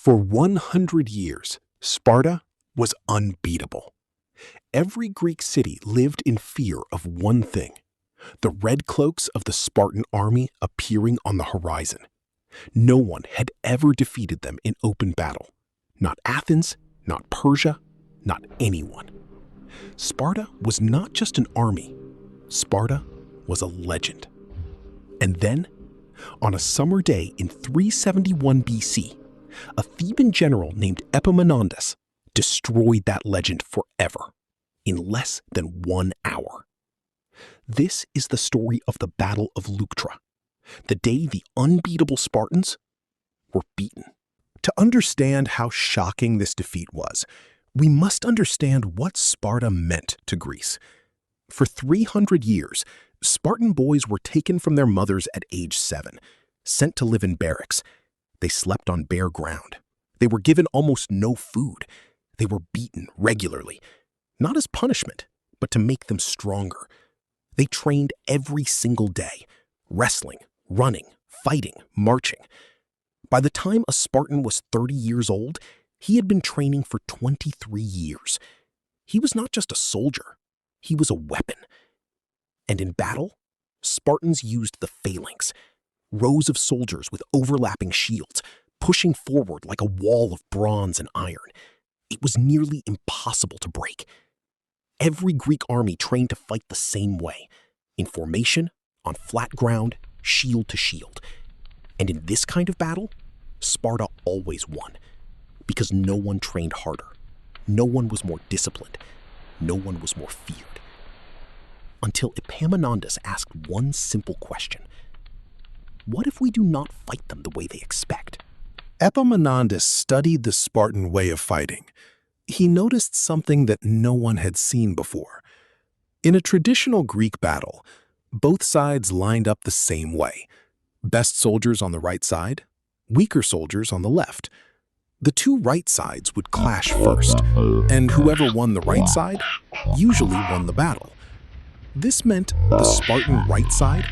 For 100 years, Sparta was unbeatable. Every Greek city lived in fear of one thing: the red cloaks of the Spartan army appearing on the horizon. No one had ever defeated them in open battle. Not Athens, not Persia, not anyone. Sparta was not just an army. Sparta was a legend. And then, on a summer day in 371 BC, a Theban general named Epaminondas destroyed that legend forever in less than 1 hour. This is the story of the Battle of Leuctra, the day the unbeatable Spartans were beaten. To understand how shocking this defeat was, we must understand what Sparta meant to Greece. For 300 years, Spartan boys were taken from their mothers at age 7, sent to live in barracks. They slept on bare ground. They were given almost no food. They were beaten regularly, not as punishment, but to make them stronger. They trained every single day, wrestling, running, fighting, marching. By the time a Spartan was 30 years old, he had been training for 23 years. He was not just a soldier, he was a weapon. And in battle, Spartans used the phalanx, rows of soldiers with overlapping shields, pushing forward like a wall of bronze and iron. It was nearly impossible to break. Every Greek army trained to fight the same way, in formation, on flat ground, shield to shield. And in this kind of battle, Sparta always won, because no one trained harder, no one was more disciplined, no one was more feared. Until Epaminondas asked one simple question: what if we do not fight them the way they expect? Epaminondas studied the Spartan way of fighting. He noticed something that no one had seen before. In a traditional Greek battle, both sides lined up the same way. Best soldiers on the right side, weaker soldiers on the left. The two right sides would clash first, and whoever won the right side usually won the battle. This meant the Spartan right side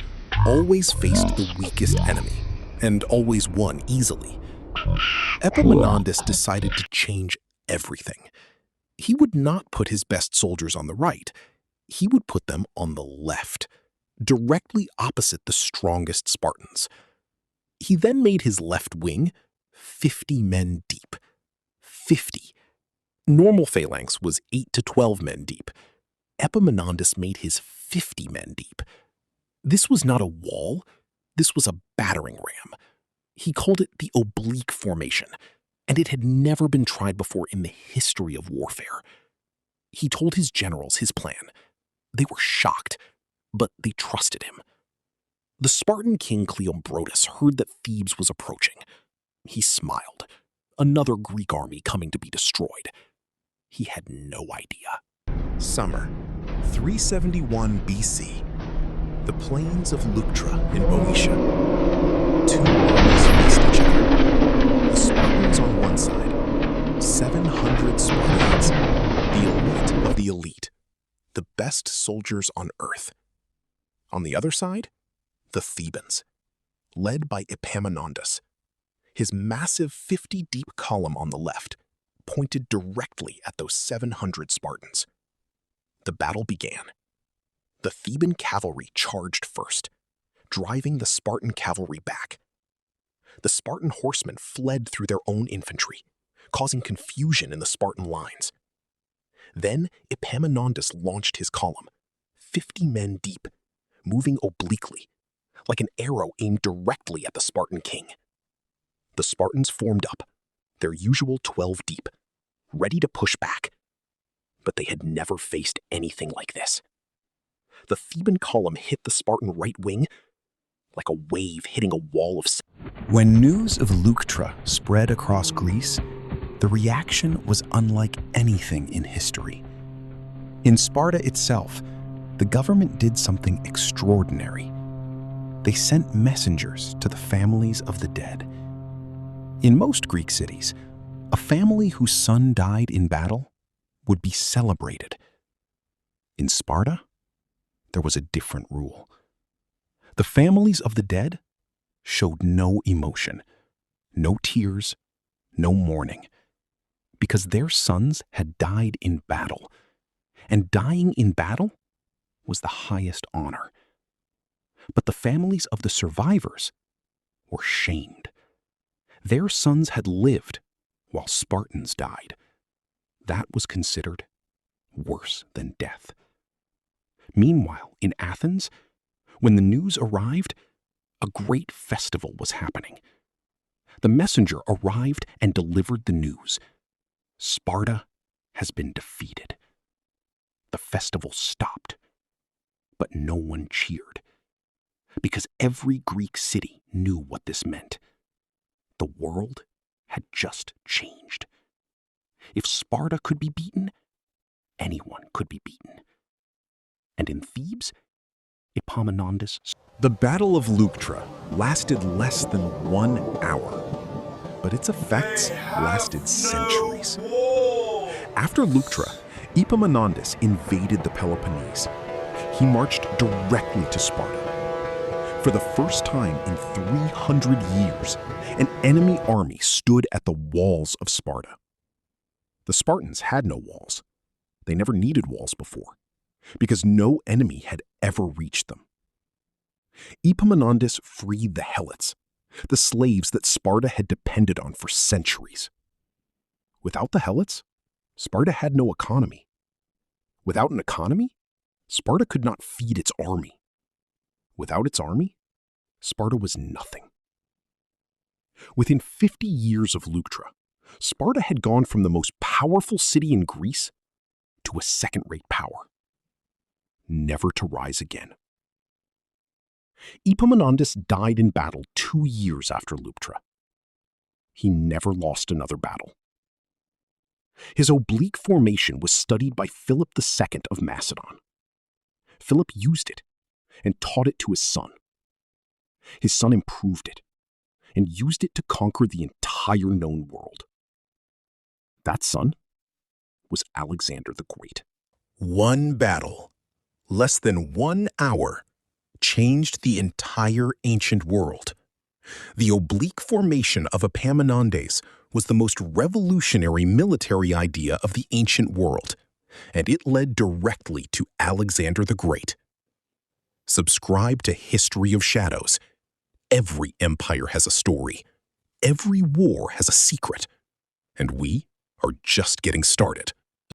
always faced the weakest enemy, and always won easily. Epaminondas decided to change everything. He would not put his best soldiers on the right. He would put them on the left, directly opposite the strongest Spartans. He then made his left wing 50 men deep. 50. Normal phalanx was 8 to 12 men deep. Epaminondas made his 50 men deep. This was not a wall. This was a battering ram. He called it the oblique formation, and it had never been tried before in the history of warfare. He told his generals his plan. They were shocked, but they trusted him. The Spartan king Cleombrotus heard that Thebes was approaching. He smiled. Another Greek army coming to be destroyed. He had no idea. Summer, 371 BC. The plains of Leuctra in Boeotia. Two armies faced each other. The Spartans on one side, 700 Spartans, the elite of the elite, the best soldiers on earth. On the other side, the Thebans, led by Epaminondas. His massive 50-deep column on the left pointed directly at those 700 Spartans. The battle began. The Theban cavalry charged first, driving the Spartan cavalry back. The Spartan horsemen fled through their own infantry, causing confusion in the Spartan lines. Then Epaminondas launched his column, 50 men deep, moving obliquely, like an arrow aimed directly at the Spartan king. The Spartans formed up, their usual 12 deep, ready to push back. But they had never faced anything like this. The Theban column hit the Spartan right wing like a wave hitting a wall of... When news of Leuctra spread across Greece, the reaction was unlike anything in history. In Sparta itself, the government did something extraordinary. They sent messengers to the families of the dead. In most Greek cities, a family whose son died in battle would be celebrated. In Sparta, there was a different rule. The families of the dead showed no emotion, no tears, no mourning, because their sons had died in battle, and dying in battle was the highest honor. But the families of the survivors were shamed. Their sons had lived while Spartans died. That was considered worse than death. Meanwhile, in Athens, when the news arrived, a great festival was happening. The messenger arrived and delivered the news. Sparta has been defeated. The festival stopped, but no one cheered, because every Greek city knew what this meant. The world had just changed. If Sparta could be beaten, anyone could be beaten. And in Thebes, Epaminondas. The Battle of Leuctra lasted less than 1 hour, but its effects lasted centuries. After Leuctra, Epaminondas invaded the Peloponnese. He marched directly to Sparta. For the first time in 300 years, an enemy army stood at the walls of Sparta. The Spartans had no walls. They never needed walls before, because no enemy had ever reached them. Epaminondas freed the Helots, the slaves that Sparta had depended on for centuries. Without the Helots, Sparta had no economy. Without an economy, Sparta could not feed its army. Without its army, Sparta was nothing. Within 50 years of Leuctra, Sparta had gone from the most powerful city in Greece to a second-rate power, never to rise again. Epaminondas died in battle 2 years after Leuctra. He never lost another battle. His oblique formation was studied by Philip II of Macedon. Philip used it and taught it to his son. His son improved it and used it to conquer the entire known world. That son was Alexander the Great. One battle, less than 1 hour, changed the entire ancient world. The oblique formation of Epaminondas was the most revolutionary military idea of the ancient world, and it led directly to Alexander the Great. Subscribe to History of Shadows. Every empire has a story. Every war has a secret. And we are just getting started.